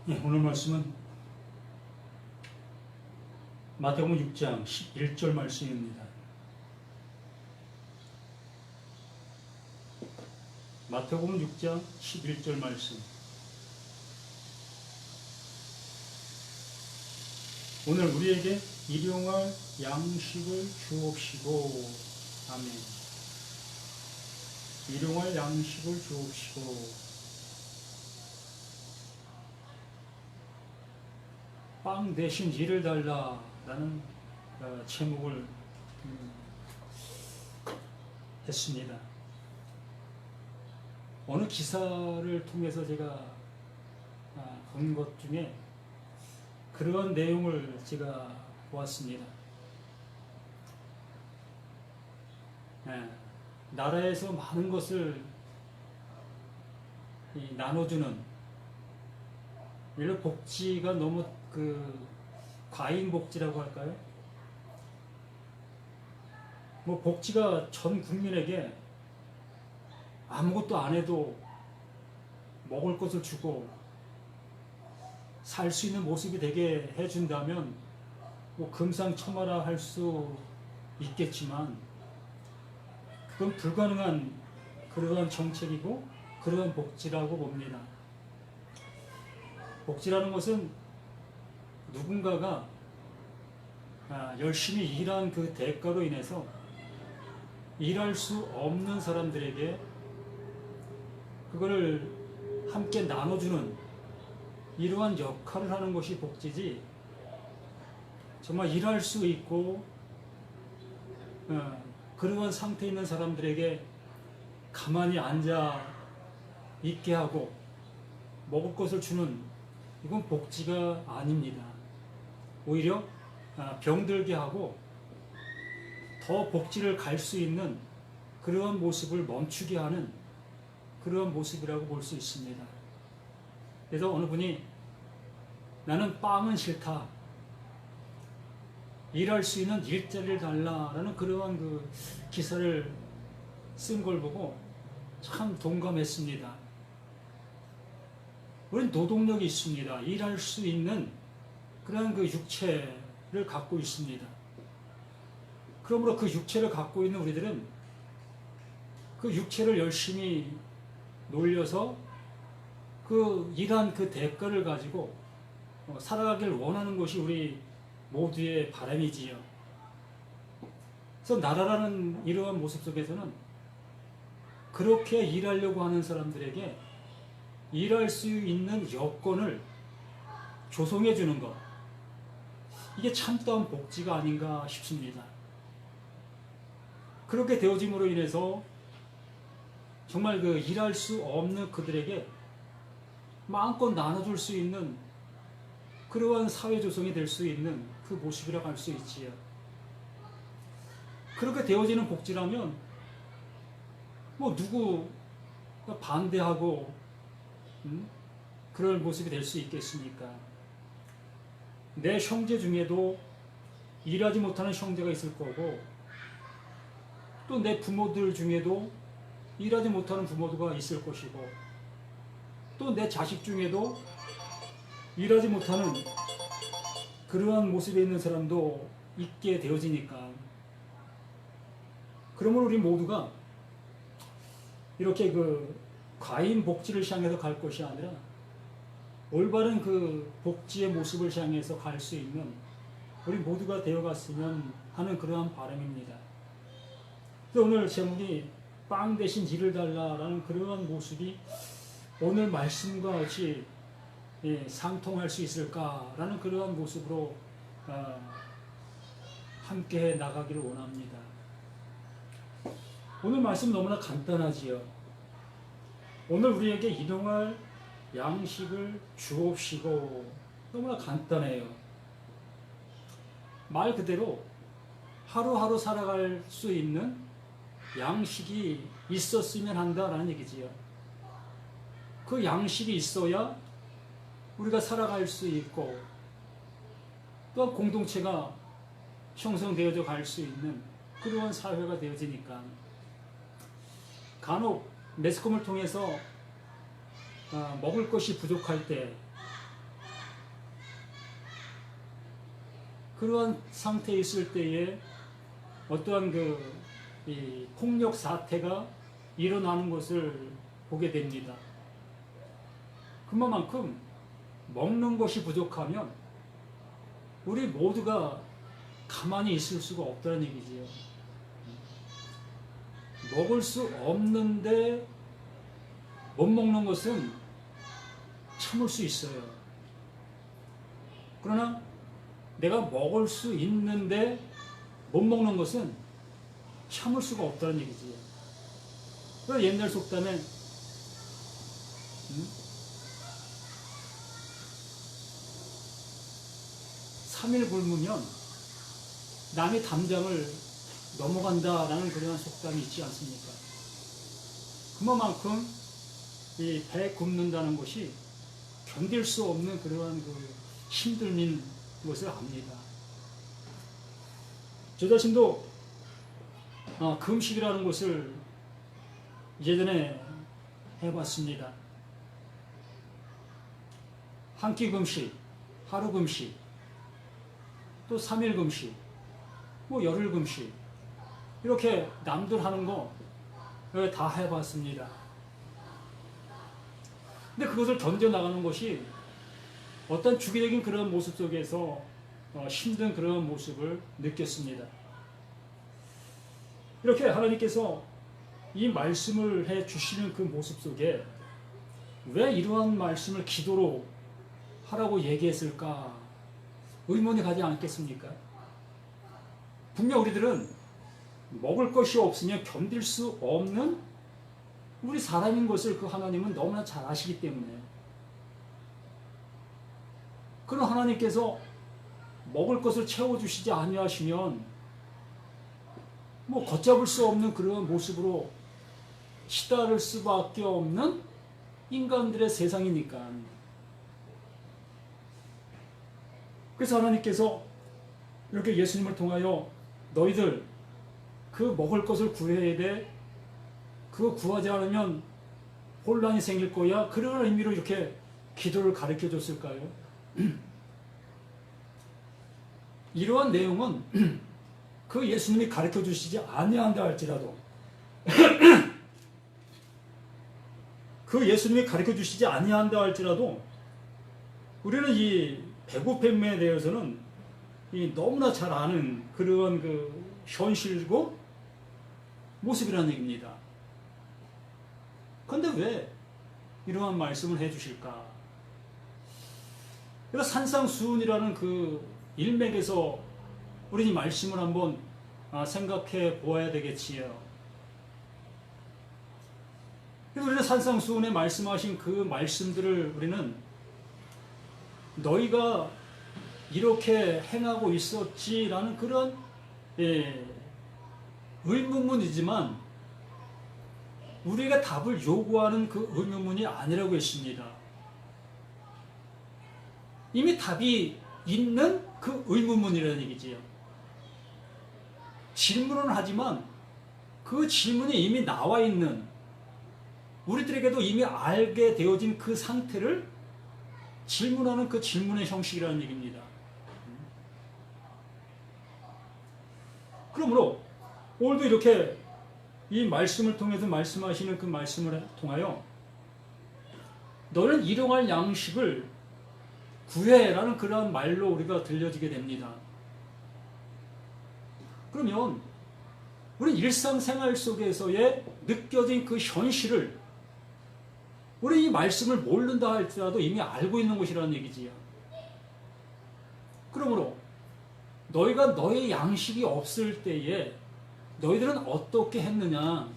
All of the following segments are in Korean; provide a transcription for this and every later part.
예, 오늘 말씀은 마태복음 6장 11절 말씀입니다. 마태복음 6장 11절 말씀. 오늘 우리에게 일용할 양식을 주옵시고. 아멘. 일용할 양식을 주옵시고. 빵 대신 일을 달라라는 제목을 했습니다. 어느 기사를 통해서 제가 본 것 중에 그런 내용을 제가 보았습니다. 나라에서 많은 것을 나눠주는, 예를 들어 복지가 너무 과잉 복지라고 할까요? 뭐 복지가 전 국민에게 아무것도 안 해도 먹을 것을 주고 살 수 있는 모습이 되게 해준다면 뭐 금상첨화라 할 수 있겠지만 그건 불가능한 그러한 정책이고 그러한 복지라고 봅니다. 복지라는 것은 누군가가 열심히 일한 그 대가로 인해서 일할 수 없는 사람들에게 그거를 함께 나눠주는 이러한 역할을 하는 것이 복지지, 정말 일할 수 있고 그러한 상태에 있는 사람들에게 가만히 앉아 있게 하고 먹을 것을 주는, 이건 복지가 아닙니다. 오히려 병들게 하고 더 복지를 갈 수 있는 그러한 모습을 멈추게 하는 그러한 모습이라고 볼 수 있습니다. 그래서 어느 분이 나는 빵은 싫다, 일할 수 있는 일자리를 달라라는 그러한 그 기사를 쓴 걸 보고 참 동감했습니다. 우리는 노동력이 있습니다. 일할 수 있는 그런 그 육체를 갖고 있습니다. 그러므로 그 육체를 갖고 있는 우리들은 그 육체를 열심히 놀려서 그 일한 그 대가를 가지고 살아가길 원하는 것이 우리 모두의 바람이지요. 그래서 나라라는 이러한 모습 속에서는 그렇게 일하려고 하는 사람들에게 일할 수 있는 여건을 조성해 주는 것, 이게 참다운 복지가 아닌가 싶습니다. 그렇게 되어짐으로 인해서 정말 그 일할 수 없는 그들에게 마음껏 나눠줄 수 있는 그러한 사회 조성이 될 수 있는 그 모습이라고 할 수 있지요. 그렇게 되어지는 복지라면 뭐 누구 반대하고 그런 모습이 될 수 있겠습니까? 내 형제 중에도 일하지 못하는 형제가 있을 거고, 또 내 부모들 중에도 일하지 못하는 부모가 있을 것이고, 또 내 자식 중에도 일하지 못하는 그러한 모습에 있는 사람도 있게 되어지니까, 그러면 우리 모두가 이렇게 그 과잉 복지를 향해서 갈 것이 아니라 올바른 그 복지의 모습을 향해서 갈 수 있는 우리 모두가 되어갔으면 하는 그러한 바람입니다. 오늘 제목이 빵 대신 일을 달라라는 그러한 모습이 오늘 말씀과 같이 상통할 수 있을까라는 그러한 모습으로 함께 나가기를 원합니다. 오늘 말씀 너무나 간단하지요. 오늘 우리에게 일용할 양식을 주옵시고, 너무나 간단해요. 말 그대로 하루하루 살아갈 수 있는 양식이 있었으면 한다라는 얘기지요. 그 양식이 있어야 우리가 살아갈 수 있고, 또한 공동체가 형성되어져 갈 수 있는 그러한 사회가 되어지니까, 간혹 매스컴을 통해서 먹을 것이 부족할 때 그러한 상태에 있을 때에 어떠한 이 폭력 사태가 일어나는 것을 보게 됩니다. 그만큼 먹는 것이 부족하면 우리 모두가 가만히 있을 수가 없다는 얘기지요. 먹을 수 없는데 못 먹는 것은 참을 수 있어요. 그러나 내가 먹을 수 있는데 못 먹는 것은 참을 수가 없다는 얘기지요. 옛날 속담에 3일 굶으면 남의 담장을 넘어간다라는 그런 속담이 있지 않습니까? 그만큼 이 배 굶는다는 것이 견딜 수 없는 그러한 힘듦인 것을 압니다. 저 자신도 금식이라는 것을 예전에 해봤습니다. 한 끼 금식, 하루 금식, 또 3일 금식, 열흘 금식, 이렇게 남들 하는 거 다 해봤습니다. 근데 그것을 견뎌나가는 것이 어떤 주기적인 그런 모습 속에서 힘든 그런 모습을 느꼈습니다. 이렇게 하나님께서 이 말씀을 해 주시는 그 모습 속에 왜 이러한 말씀을 기도로 하라고 얘기했을까 의문이 가지 않겠습니까? 분명 우리들은 먹을 것이 없으면 견딜 수 없는 우리 사람인 것을 그 하나님은 너무나 잘 아시기 때문에, 그런 하나님께서 먹을 것을 채워주시지 아니하시면 걷잡을 수 없는 그런 모습으로 시달릴 수밖에 없는 인간들의 세상이니까. 그래서 하나님께서 이렇게 예수님을 통하여 너희들 그 먹을 것을 구해야 돼. 그거 구하지 않으면 혼란이 생길 거야. 그런 의미로 이렇게 기도를 가르쳐 줬을까요? 이러한 내용은 그 예수님이 가르쳐 주시지 아니한다 할지라도 그 예수님이 가르쳐 주시지 아니한다 할지라도 우리는 이 배고픔에 대해서는 너무나 잘 아는 그런 현실이고 모습이라는 얘기입니다. 그런데 왜 이러한 말씀을 해주실까? 그래서 산상수훈이라는 그 일맥에서 우리 이 말씀을 한번 생각해 보아야 되겠지요. 그래서 우리는 산상수훈에 말씀하신 그 말씀들을 우리는 너희가 이렇게 행하고 있었지라는 그런 의문문이지만 우리가 답을 요구하는 그 의문문이 아니라고 했습니다. 이미 답이 있는 그 의문문이라는 얘기지요. 질문은 하지만 그 질문이 이미 나와 있는, 우리들에게도 이미 알게 되어진 그 상태를 질문하는 그 질문의 형식이라는 얘기입니다. 그러므로 오늘도 이렇게 이 말씀을 통해서 말씀하시는 그 말씀을 통하여 너는 일용할 양식을 구해라는 그러한 말로 우리가 들려지게 됩니다. 그러면 우리 일상생활 속에서의 느껴진 그 현실을 우리 이 말씀을 모른다 할지라도 이미 알고 있는 것이라는 얘기지요. 그러므로 너희가 너의 양식이 없을 때에 너희들은 어떻게 했느냐,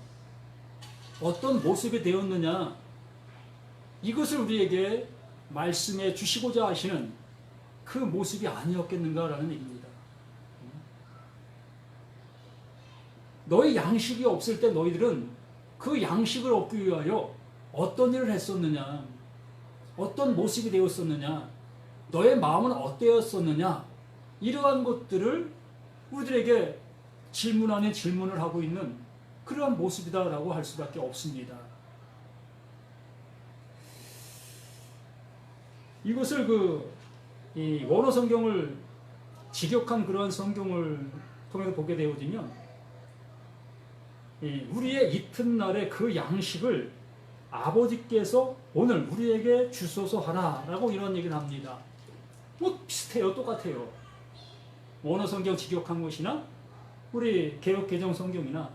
어떤 모습이 되었느냐, 이것을 우리에게 말씀해 주시고자 하시는 그 모습이 아니었겠는가라는 얘기입니다. 너의 양식이 없을 때 너희들은 그 양식을 얻기 위하여 어떤 일을 했었느냐, 어떤 모습이 되었었느냐, 너의 마음은 어떠했었느냐, 이러한 것들을 우리들에게 질문 아닌 질문을 하고 있는 그러한 모습이다라고 할 수밖에 없습니다. 이것을 이 원어 성경을 직역한 그러한 성경을 통해서 보게 되어지면 우리의 이튿날의 그 양식을 아버지께서 오늘 우리에게 주소서 하라라고 이런 얘기를 합니다. 뭐 비슷해요. 똑같아요. 원어 성경 직역한 것이나 우리 개역개정 성경이나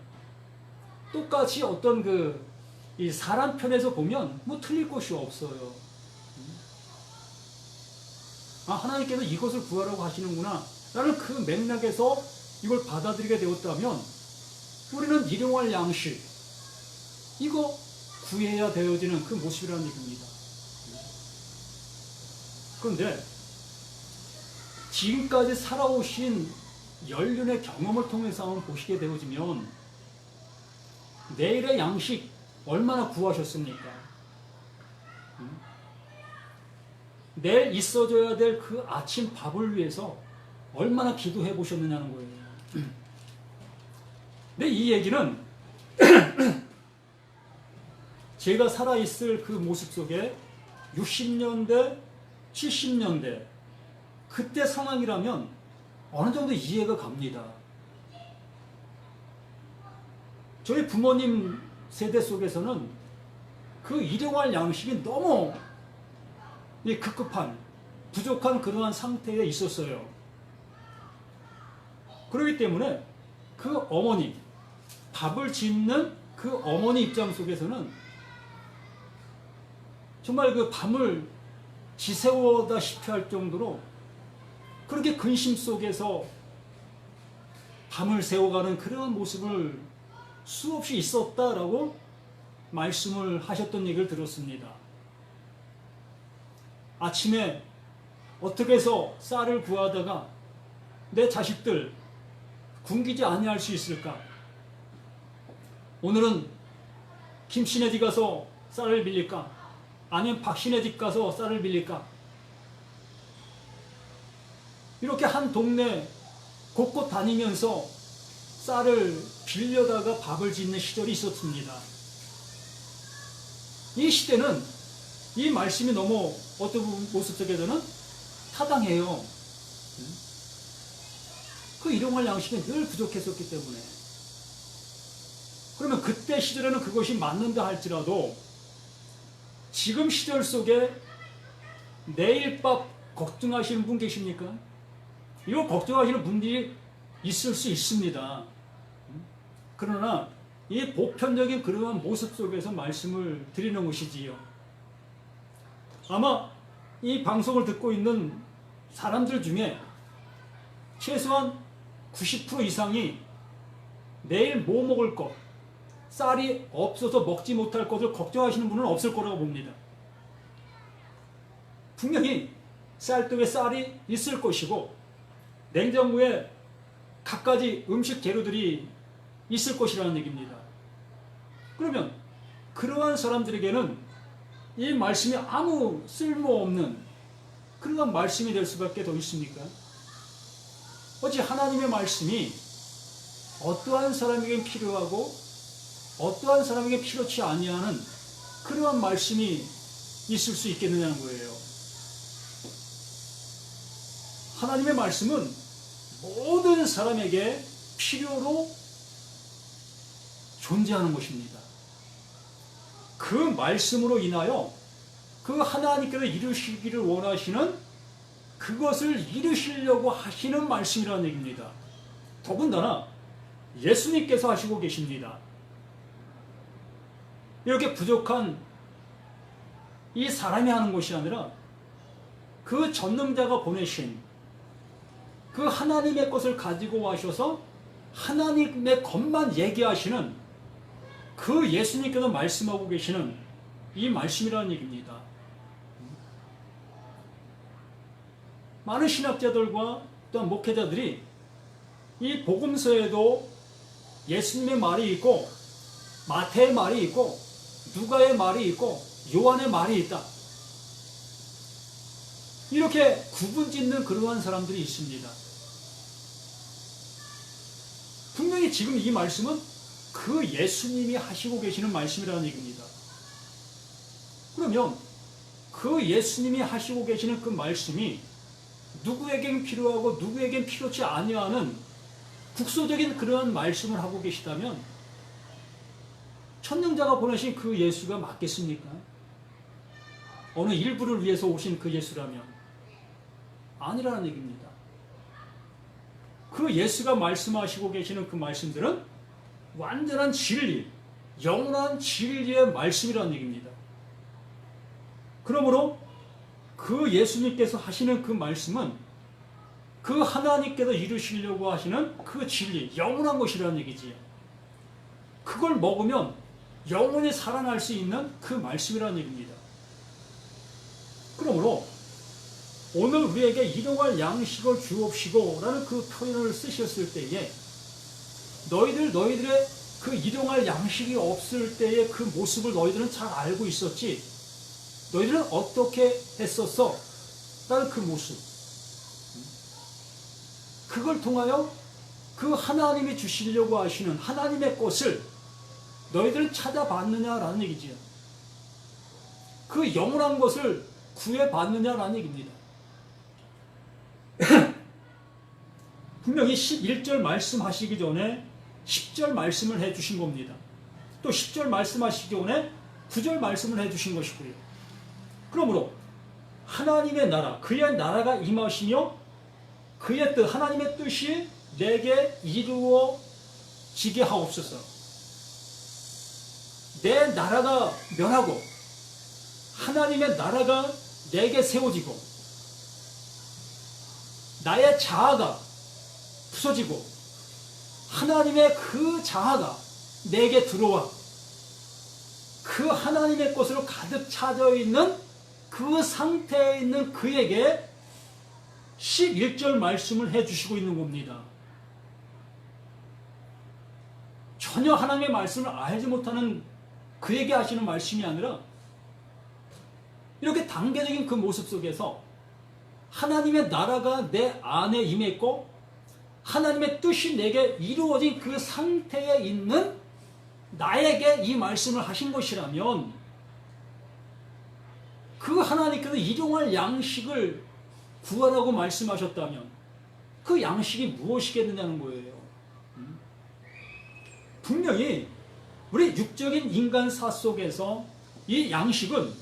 똑같이 어떤 이 사람 편에서 보면 뭐 틀릴 것이 없어요. 아, 하나님께서 이것을 구하라고 하시는구나 라는 그 맥락에서 이걸 받아들이게 되었다면 우리는 일용할 양식 이거 구해야 되어지는 그 모습이라는 얘기입니다. 그런데 지금까지 살아오신 연륜의 경험을 통해서 한번 보시게 되어지면 내일의 양식 얼마나 구하셨습니까? 내일 있어줘야 될 그 아침 밥을 위해서 얼마나 기도해 보셨느냐는 거예요. 근데 이 얘기는 제가 살아있을 그 모습 속에 60년대, 70년대 그때 상황이라면 어느 정도 이해가 갑니다. 저희 부모님 세대 속에서는 그 일용할 양식이 너무 급급한, 부족한 그러한 상태에 있었어요. 그렇기 때문에 그 어머니, 밥을 짓는 그 어머니 입장 속에서는 정말 그 밤을 지새우다시피 할 정도로 그렇게 근심 속에서 밤을 새워가는 그런 모습을 수없이 있었다라고 말씀을 하셨던 얘기를 들었습니다. 아침에 어떻게 해서 쌀을 구하다가 내 자식들 굶기지 아니할 수 있을까? 오늘은 김씨네 집 가서 쌀을 빌릴까? 아니면 박씨네 집 가서 쌀을 빌릴까? 이렇게 한 동네 곳곳 다니면서 쌀을 빌려다가 밥을 짓는 시절이 있었습니다. 이 시대는 이 말씀이 너무 어떤 모습 속에서는 타당해요. 그 일용할 양식이 늘 부족했었기 때문에. 그러면 그때 시절에는 그것이 맞는다 할지라도 지금 시절 속에 내일 밥 걱정하시는 분 계십니까? 이거 걱정하시는 분들이 있을 수 있습니다. 그러나 이 보편적인 그러한 모습 속에서 말씀을 드리는 것이지요. 아마 이 방송을 듣고 있는 사람들 중에 최소한 90% 이상이 내일 뭐 먹을 것, 쌀이 없어서 먹지 못할 것을 걱정하시는 분은 없을 거라고 봅니다. 분명히 쌀떡에 쌀이 있을 것이고 냉장고에 갖가지 음식 재료들이 있을 것이라는 얘기입니다. 그러면 그러한 사람들에게는 이 말씀이 아무 쓸모없는 그런 말씀이 될 수밖에 더 있습니까? 어찌 하나님의 말씀이 어떠한 사람에게 필요하고 어떠한 사람에게 필요치 아니하는 그러한 말씀이 있을 수 있겠느냐는 거예요. 하나님의 말씀은 모든 사람에게 필요로 존재하는 것입니다. 그 말씀으로 인하여 그 하나님께서 이루시기를 원하시는 그것을 이루시려고 하시는 말씀이라는 얘기입니다. 더군다나 예수님께서 하시고 계십니다. 이렇게 부족한 이 사람이 하는 것이 아니라 그 전능자가 보내신 그 하나님의 것을 가지고 와셔서 하나님의 것만 얘기하시는 그 예수님께서 말씀하고 계시는 이 말씀이라는 얘기입니다. 많은 신학자들과 또한 목회자들이 이 복음서에도 예수님의 말이 있고 마태의 말이 있고 누가의 말이 있고 요한의 말이 있다. 이렇게 구분짓는 그러한 사람들이 있습니다. 분명히 지금 이 말씀은 그 예수님이 하시고 계시는 말씀이라는 얘기입니다. 그러면 그 예수님이 하시고 계시는 그 말씀이 누구에겐 필요하고 누구에겐 필요치 아니하는 국소적인 그런 말씀을 하고 계시다면 천능자가 보내신 그 예수가 맞겠습니까? 어느 일부를 위해서 오신 그 예수라면 아니라는 얘기입니다. 그 예수가 말씀하시고 계시는 그 말씀들은 완전한 진리, 영원한 진리의 말씀이라는 얘기입니다. 그러므로 그 예수님께서 하시는 그 말씀은 그 하나님께서 이루시려고 하시는 그 진리, 영원한 것이라는 얘기지요. 그걸 먹으면 영원히 살아날 수 있는 그 말씀이라는 얘기입니다. 그러므로 오늘 우리에게 일용할 양식을 주옵시고 라는 그 표현을 쓰셨을 때에 너희들의 그 일용할 양식이 없을 때의 그 모습을 너희들은 잘 알고 있었지. 너희들은 어떻게 했었어? 라는 그 모습. 그걸 통하여 그 하나님이 주시려고 하시는 하나님의 것을 너희들은 찾아봤느냐라는 얘기지요. 그 영원한 것을 구해봤느냐라는 얘기입니다. 분명히 11절 말씀하시기 전에 10절 말씀을 해주신 겁니다. 또 10절 말씀하시기 전에 9절 말씀을 해주신 것이고요. 그러므로 하나님의 나라, 그의 나라가 임하시며 그의 뜻, 하나님의 뜻이 내게 이루어지게 하옵소서. 내 나라가 멸하고 하나님의 나라가 내게 세워지고 나의 자아가 부서지고 하나님의 그 자아가 내게 들어와 그 하나님의 것으로 가득 차져 있는 그 상태에 있는 그에게 11절 말씀을 해주시고 있는 겁니다. 전혀 하나님의 말씀을 알지 못하는 그에게 하시는 말씀이 아니라 이렇게 단계적인 그 모습 속에서 하나님의 나라가 내 안에 임했고 하나님의 뜻이 내게 이루어진 그 상태에 있는 나에게 이 말씀을 하신 것이라면 그 하나님께서 일용할 양식을 구하라고 말씀하셨다면 그 양식이 무엇이겠느냐는 거예요. 분명히 우리 육적인 인간사 속에서 이 양식은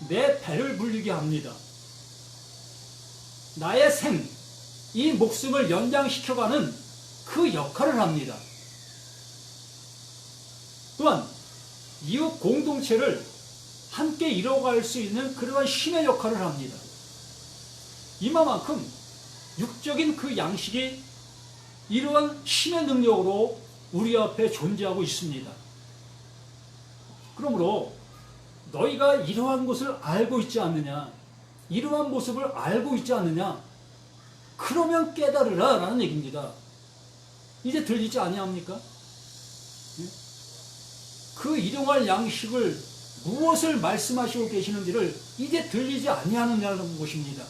내 배를 불리게 합니다. 나의 생, 이 목숨을 연장시켜가는 그 역할을 합니다. 또한 이웃 공동체를 함께 이뤄갈 수 있는 그러한 신의 역할을 합니다. 이만큼 육적인 그 양식이 이러한 신의 능력으로 우리 앞에 존재하고 있습니다. 그러므로 너희가 이러한 것을 알고 있지 않느냐, 이러한 모습을 알고 있지 않느냐, 그러면 깨달으라 라는 얘기입니다. 이제 들리지 아니합니까? 그 일용할 양식을 무엇을 말씀하시고 계시는지를 이제 들리지 아니하느냐는 것입니다.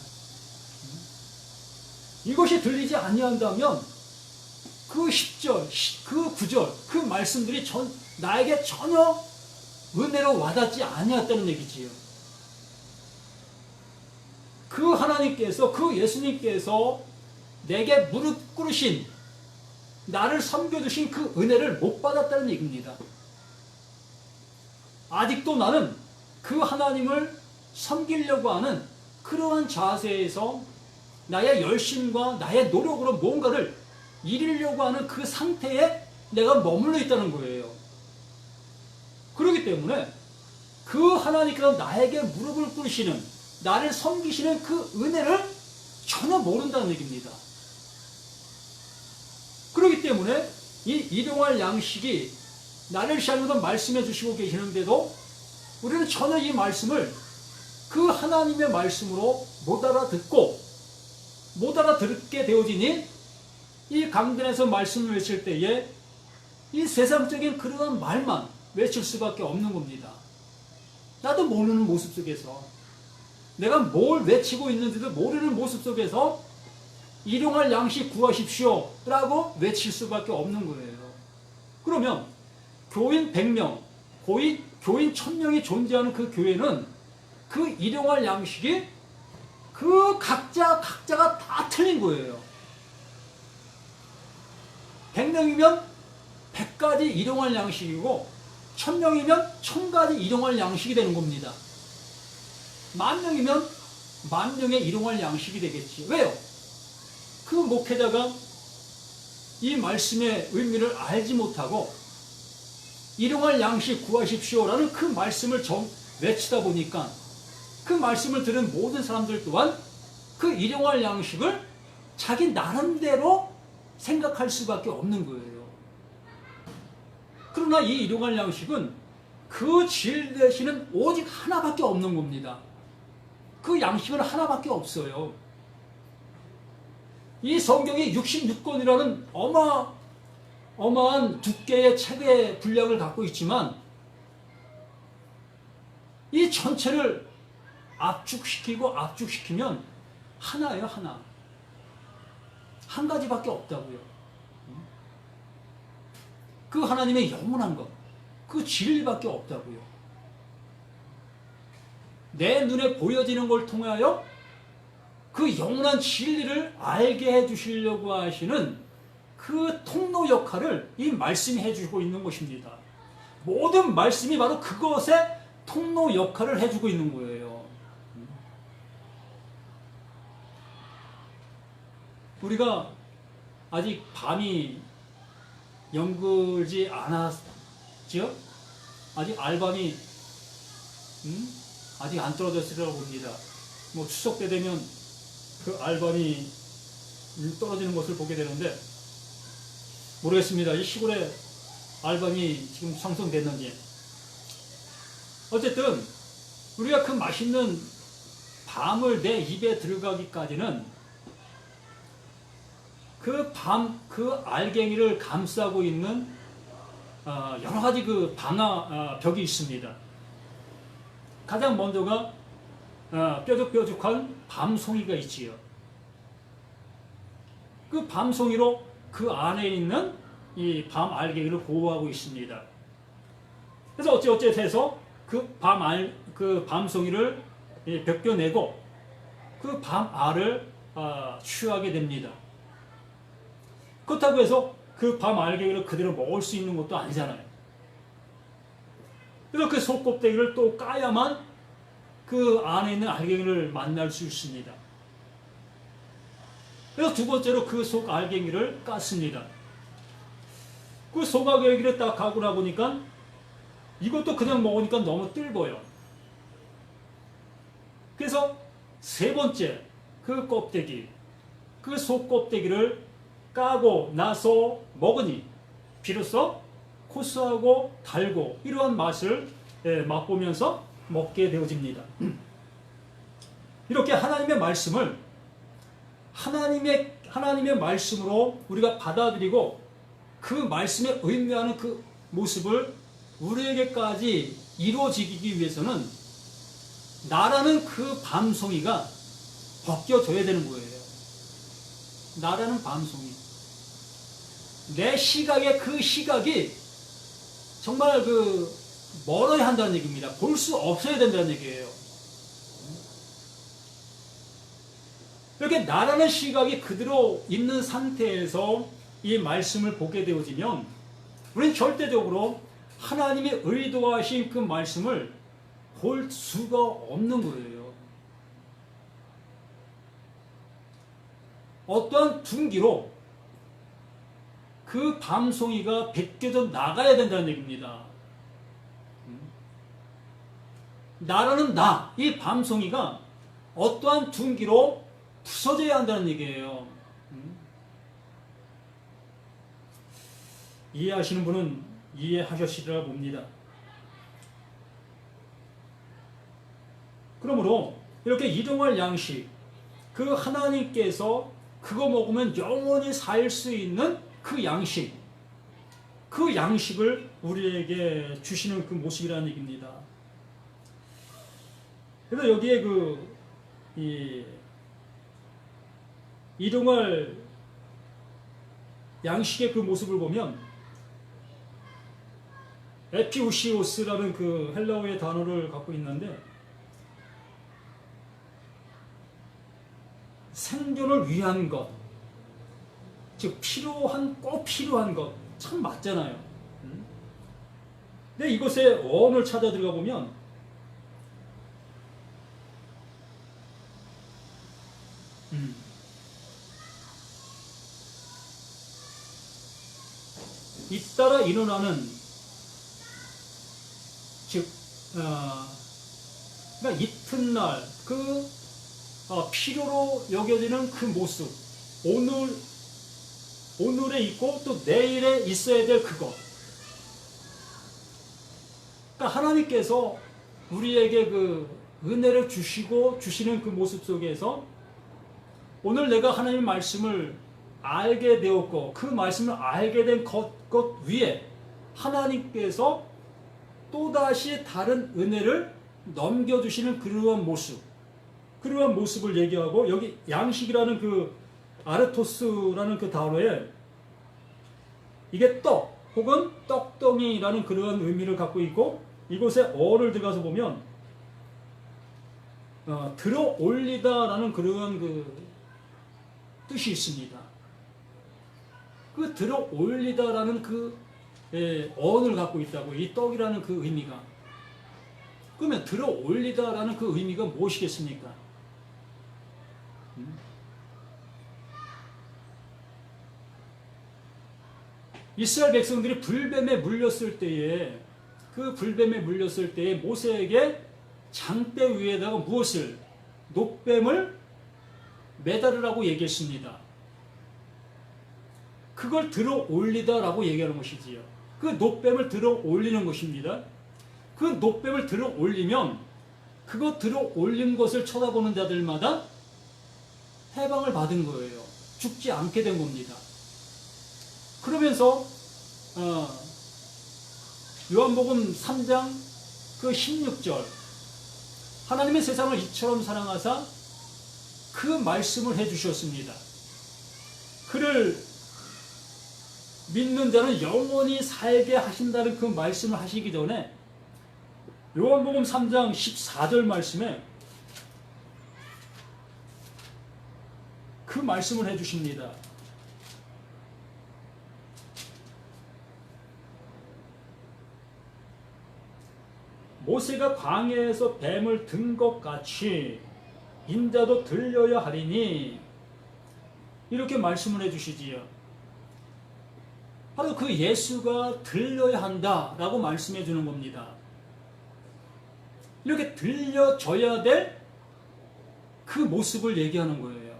이것이 들리지 아니한다면 그 10절, 그 9절, 그 말씀들이 나에게 전혀 은혜로 와닿지 아니했다는 얘기지요. 그 하나님께서, 그 예수님께서 내게 무릎 꿇으신, 나를 섬겨주신 그 은혜를 못 받았다는 얘기입니다. 아직도 나는 그 하나님을 섬기려고 하는 그러한 자세에서 나의 열심과 나의 노력으로 뭔가를 이루려고 하는 그 상태에 내가 머물러 있다는 거예요. 그렇기 때문에 그 하나님께서 나에게 무릎을 꿇으시는, 나를 섬기시는 그 은혜를 전혀 모른다는 얘기입니다. 그렇기 때문에 이 일용할 양식이 나를 향해서 말씀해 주시고 계시는데도 우리는 전혀 이 말씀을 그 하나님의 말씀으로 못 알아듣고 못 알아듣게 되어지니 이 강단에서 말씀을 외칠 때에 이 세상적인 그러한 말만 외칠 수밖에 없는 겁니다. 나도 모르는 모습 속에서 내가 뭘 외치고 있는지도 모르는 모습 속에서 일용할 양식 구하십시오 라고 외칠 수밖에 없는 거예요. 그러면 교인 100명, 교인 1000명이 존재하는 그 교회는 그 일용할 양식이 그 각자가 다 틀린 거예요. 100명이면 100가지 일용할 양식이고 1000명이면 1000가지 일용할 양식이 되는 겁니다. 10,000명이면 10,000명의 일용할 양식이 되겠지. 왜요? 그 목회자가 이 말씀의 의미를 알지 못하고 일용할 양식 구하십시오라는 그 말씀을 외치다 보니까 그 말씀을 들은 모든 사람들 또한 그 일용할 양식을 자기 나름대로 생각할 수밖에 없는 거예요. 그러나 이 일용할 양식은 그 진리되시는 오직 하나밖에 없는 겁니다. 그 양식은 하나밖에 없어요. 이 성경이 66권이라는 어마어마한 두께의 책의 분량을 갖고 있지만 이 전체를 압축시키면 하나예요, 하나. 한 가지밖에 없다고요. 그 하나님의 영원한 것, 그 진리밖에 없다고요. 내 눈에 보여지는 걸 통하여 그 영원한 진리를 알게 해주시려고 하시는 그 통로 역할을 이 말씀이 해주고 있는 것입니다. 모든 말씀이 바로 그것의 통로 역할을 해주고 있는 거예요. 우리가 아직 밤이 영글지 않았죠? 아직 알밤이 아직 안 떨어졌으리라고 봅니다. 뭐 추석 때 되면 그 알밤이 떨어지는 것을 보게 되는데 모르겠습니다. 이 시골에 알밤이 지금 상승됐는지. 어쨌든 우리가 그 맛있는 밤을 내 입에 들어가기까지는 그 알갱이를 감싸고 있는 여러 가지 그 벽이 있습니다. 가장 먼저가 뾰족뾰족한 밤송이가 있지요. 그 밤송이로 그 안에 있는 이 밤 알갱이를 보호하고 있습니다. 그래서 어찌 해서 그 밤송이를 벗겨내고 그 밤 알을 취하게 됩니다. 그렇다고 해서 그 밤 알갱이를 그대로 먹을 수 있는 것도 아니잖아요. 그래서 그 속껍데기를 또 까야만 그 안에 있는 알갱이를 만날 수 있습니다. 그래서 두 번째로 그 속 알갱이를 깠습니다. 그 속 알갱이를 딱 가고 나보니까 이것도 그냥 먹으니까 너무 뜰거요. 그래서 세 번째 그 껍데기, 그 속 껍데기를 까고 나서 먹으니 비로소 고소하고 달고 이러한 맛을 맛보면서 먹게 되어집니다. 이렇게 하나님의 말씀을 하나님의 말씀으로 우리가 받아들이고 그 말씀에 의미하는 그 모습을 우리에게까지 이루어지기 위해서는 나라는 그 밤송이가 벗겨져야 되는 거예요. 나라는 밤송이. 내 시각에 그 시각이 정말 멀어야 한다는 얘기입니다. 볼 수 없어야 된다는 얘기예요. 이렇게 나라는 시각이 그대로 있는 상태에서 이 말씀을 보게 되어지면 우리는 절대적으로 하나님의 의도하신 그 말씀을 볼 수가 없는 거예요. 어떠한 둔기로 그 밤송이가 벗겨져 나가야 된다는 얘기입니다. 나라는 이 밤송이가 어떠한 둔기로 부서져야 한다는 얘기예요. 이해하시는 분은 이해하셨으리라 봅니다. 그러므로 이렇게 일용할 양식, 그 하나님께서 그거 먹으면 영원히 살 수 있는 그 양식을 우리에게 주시는 그 모습이라는 얘기입니다. 그래서 여기에 일용할 양식의 그 모습을 보면 에피우시오스라는 그 헬라어의 단어를 갖고 있는데 생존을 위한 것, 즉 꼭 필요한 것, 참 맞잖아요. 근데 이것의 어원을 찾아 들어가 보면 잇따라 일어나는, 즉 그러니까 이튿날 필요로 여겨지는 그 모습, 오늘에 있고 또 내일에 있어야 될 그것. 그러니까 하나님께서 우리에게 그 은혜를 주시는 그 모습 속에서 오늘 내가 하나님의 말씀을 알게 되었고 그 말씀을 알게 된 것 위에 하나님께서 또다시 다른 은혜를 넘겨주시는 그러한 모습을 얘기하고, 여기 양식이라는 그 아르토스라는 그 단어에 이게 떡 혹은 떡덩이라는 그러한 의미를 갖고 있고, 이곳에 어를 들어가서 보면 들어 올리다라는 그러한 그 뜻이 있습니다. 그 들어 올리다라는 그 어원을 갖고 있다고, 이 떡이라는 그 의미가. 그러면 들어 올리다라는 그 의미가 무엇이겠습니까? 이스라엘 백성들이 불뱀에 물렸을 때에, 그 불뱀에 물렸을 때에 모세에게 장대 위에다가 무엇을? 놋뱀을 매달으라고 얘기했습니다. 그걸 들어 올리다라고 얘기하는 것이지요. 그 놋뱀을 들어 올리는 것입니다. 그 놋뱀을 들어 올리면 그거 들어 올린 것을 쳐다보는 자들마다 해방을 받은 거예요. 죽지 않게 된 겁니다. 그러면서 요한복음 3장 그 16절, 하나님의 세상을 이처럼 사랑하사 그 말씀을 해주셨습니다. 그를 믿는 자는 영원히 살게 하신다는 그 말씀을 하시기 전에 요한복음 3장 14절 말씀에 그 말씀을 해주십니다. 모세가 광야에서 뱀을 든 것 같이 인자도 들려야 하리니, 이렇게 말씀을 해주시지요. 바로 그 예수가 들려야 한다라고 말씀해 주는 겁니다. 이렇게 들려져야 될 그 모습을 얘기하는 거예요.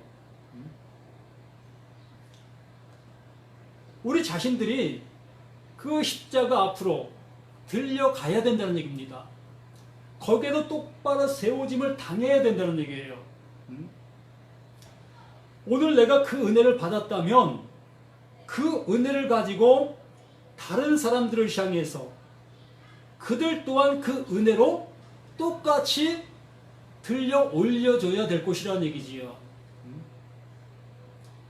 우리 자신들이 그 십자가 앞으로 들려가야 된다는 얘기입니다. 거기에도 똑바로 세워짐을 당해야 된다는 얘기예요. 오늘 내가 그 은혜를 받았다면 그 은혜를 가지고 다른 사람들을 향해서 그들 또한 그 은혜로 똑같이 들려 올려줘야 될 것이라는 얘기지요.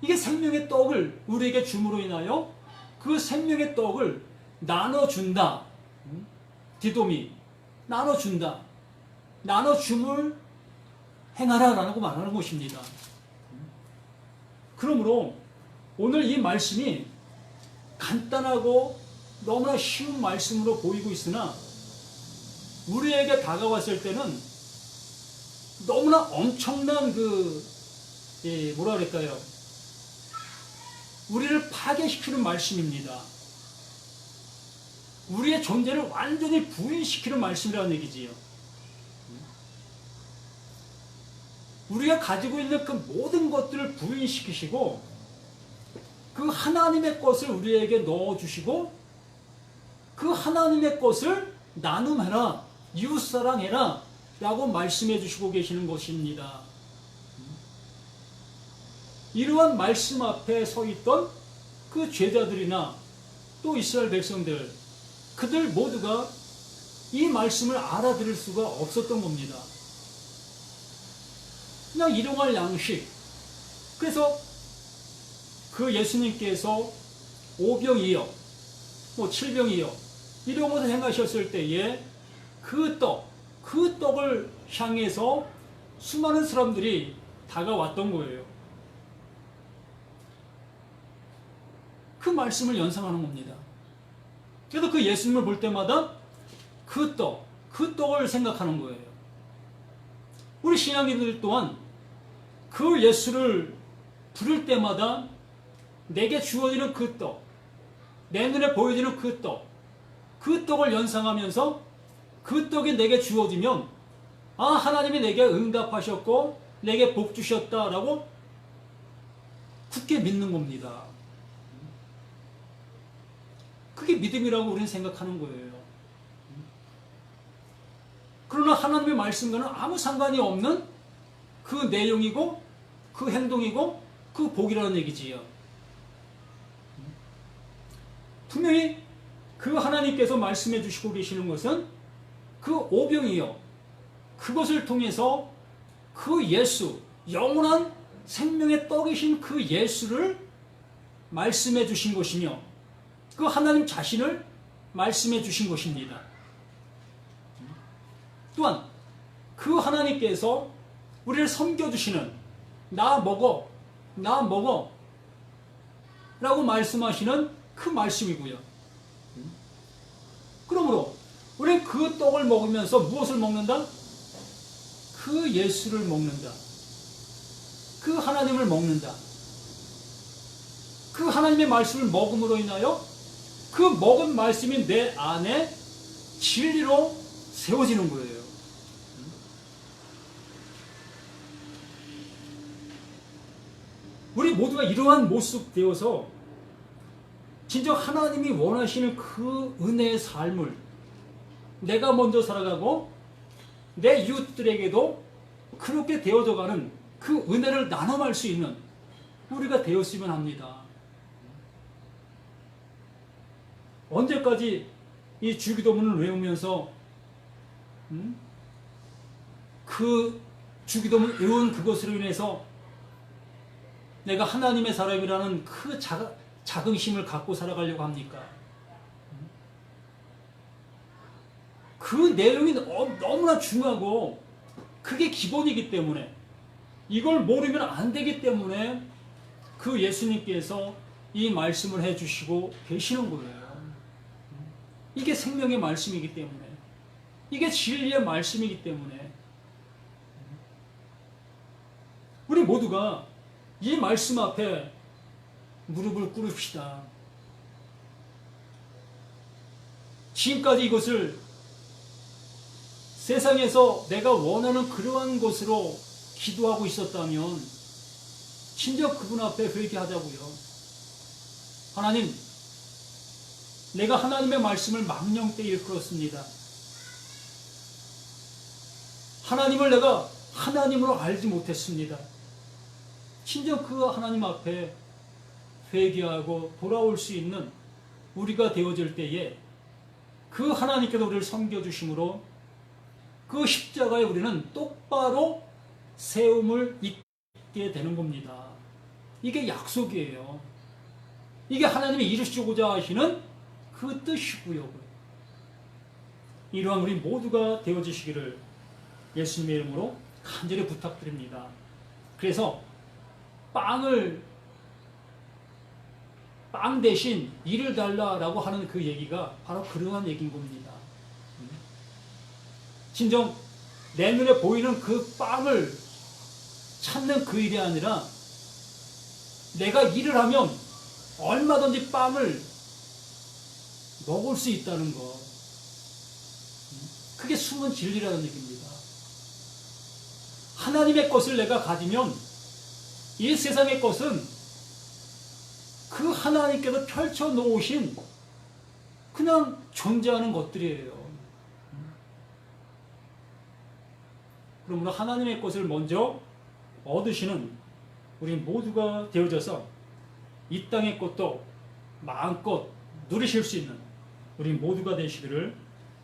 이게 생명의 떡을 우리에게 줌으로 인하여 그 생명의 떡을 나눠준다. 디도미, 나눠준다. 나눠줌을 행하라라고 말하는 것입니다. 그러므로 오늘 이 말씀이 간단하고 너무나 쉬운 말씀으로 보이고 있으나 우리에게 다가왔을 때는 너무나 엄청난 뭐라 그럴까요? 우리를 파괴시키는 말씀입니다. 우리의 존재를 완전히 부인시키는 말씀이라는 얘기지요. 우리가 가지고 있는 그 모든 것들을 부인시키시고 그 하나님의 것을 우리에게 넣어주시고 그 하나님의 것을 나눔해라, 이웃사랑해라 라고 말씀해 주시고 계시는 것입니다. 이러한 말씀 앞에 서 있던 그 제자들이나 또 이스라엘 백성들, 그들 모두가 이 말씀을 알아들을 수가 없었던 겁니다. 그냥 일용할 양식. 그래서 그 예수님께서 5병 2역, 7병 2역 이런 것을 행하셨을 때에 그 떡을 향해서 수많은 사람들이 다가왔던 거예요. 말씀을 연상하는 겁니다. 그래서 그 예수님을 볼 때마다 그 떡을 생각하는 거예요. 우리 신앙인들 또한 그 예수를 부를 때마다 내게 주어지는 그 떡, 내 눈에 보여지는 그 떡을 연상하면서 그 떡이 내게 주어지면 하나님이 내게 응답하셨고 내게 복 주셨다라고 굳게 믿는 겁니다. 그게 믿음이라고 우리는 생각하는 거예요. 그러나 하나님의 말씀과는 아무 상관이 없는 그 내용이고 그 행동이고 그 복이라는 얘기지요. 분명히 그 하나님께서 말씀해 주시고 계시는 것은 그 오병이요, 그것을 통해서 그 예수, 영원한 생명의 떡이신 그 예수를 말씀해 주신 것이며 그 하나님 자신을 말씀해 주신 것입니다. 또한 그 하나님께서 우리를 섬겨주시는 나 먹어 라고 말씀하시는 그 말씀이고요. 그러므로 우리는 그 떡을 먹으면서 무엇을 먹는다? 그 예수를 먹는다. 그 하나님을 먹는다. 그 하나님의 말씀을 먹음으로 인하여 그 먹은 말씀이 내 안에 진리로 세워지는 거예요. 우리 모두가 이러한 모습 되어서 진짜 하나님이 원하시는 그 은혜의 삶을 내가 먼저 살아가고 내 이웃들에게도 그렇게 되어져가는 그 은혜를 나눠갈 수 있는 우리가 되었으면 합니다. 언제까지 이 주기도문을 외우면서 그 주기도문 외운 그것으로 인해서 내가 하나님의 사람이라는 그 자긍심을 갖고 살아가려고 합니까? 그 내용이 너무나 중요하고 그게 기본이기 때문에 이걸 모르면 안 되기 때문에 그 예수님께서 이 말씀을 해주시고 계시는 거예요. 이게 생명의 말씀이기 때문에, 이게 진리의 말씀이기 때문에 우리 모두가 이 말씀 앞에 무릎을 꿇읍시다. 지금까지 이것을 세상에서 내가 원하는 그러한 것으로 기도하고 있었다면 진짜 그분 앞에 회개하자고요. 하나님, 내가 하나님의 말씀을 망령되이 일컬었습니다. 하나님을 내가 하나님으로 알지 못했습니다. 진짜 그 하나님 앞에 회개하고 돌아올 수 있는 우리가 되어질 때에 그 하나님께서 우리를 섬겨주심으로 그 십자가에 우리는 똑바로 세움을 입게 되는 겁니다. 이게 약속이에요. 이게 하나님이 이루시고자 하시는 그 뜻이고요. 이러한 우리 모두가 되어지시기를 예수님의 이름으로 간절히 부탁드립니다. 그래서 빵 대신 이를 달라라고 하는 그 얘기가 바로 그러한 얘기인 겁니다. 진정 내 눈에 보이는 그 빵을 찾는 그 일이 아니라 내가 일을 하면 얼마든지 빵을 먹을 수 있다는 것. 그게 숨은 진리라는 얘기입니다. 하나님의 것을 내가 가지면 이 세상의 것은 그 하나님께서 펼쳐놓으신 그냥 존재하는 것들이에요. 그러므로 하나님의 것을 먼저 얻으시는 우리 모두가 되어져서 이 땅의 것도 마음껏 누리실 수 있는 우리 모두가 되시기를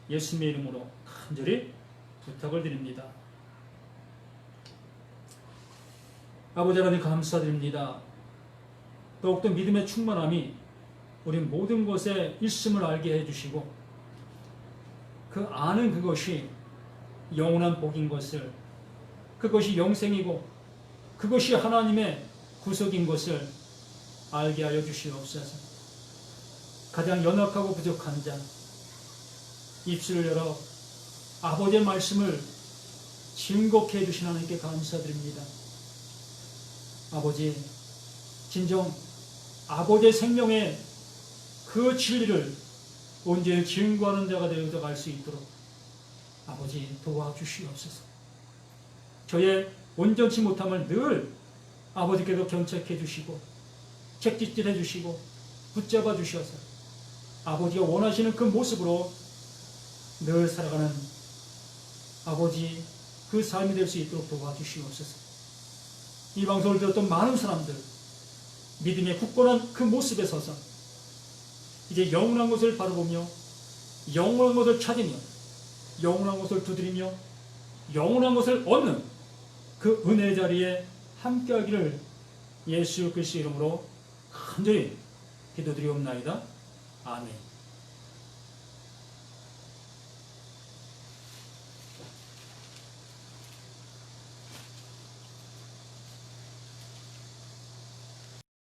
예수님의 이름으로 간절히 부탁을 드립니다. 아버지 하나님 감사드립니다. 더욱더 믿음의 충만함이 우리 모든 것에 있음을 알게 해주시고 그 아는 그것이 영원한 복인 것을, 그것이 영생이고 그것이 하나님의 구속인 것을 알게 하여 주시옵소서. 가장 연약하고 부족한 자, 입술을 열어 아버지의 말씀을 증거케 해주신 하나님께 감사드립니다. 아버지, 진정 아버지의 생명의 그 진리를 온전히 증거하는 자가 되어 갈 수 있도록 아버지 도와주시옵소서. 저의 온전치 못함을 늘 아버지께서 견책해 주시고 책짓질 해주시고 붙잡아 주셔서 아버지가 원하시는 그 모습으로 늘 살아가는 아버지 그 삶이 될 수 있도록 도와주시옵소서. 이 방송을 들었던 많은 사람들 믿음의 굳건한 그 모습에 서서 이제 영원한 것을 바라보며 영원한 것을 찾으며 영원한 것을 두드리며 영원한 것을 얻는 그 은혜의 자리에 함께하기를 예수 그리스도의 이름으로 간절히 기도드리옵나이다. 아멘.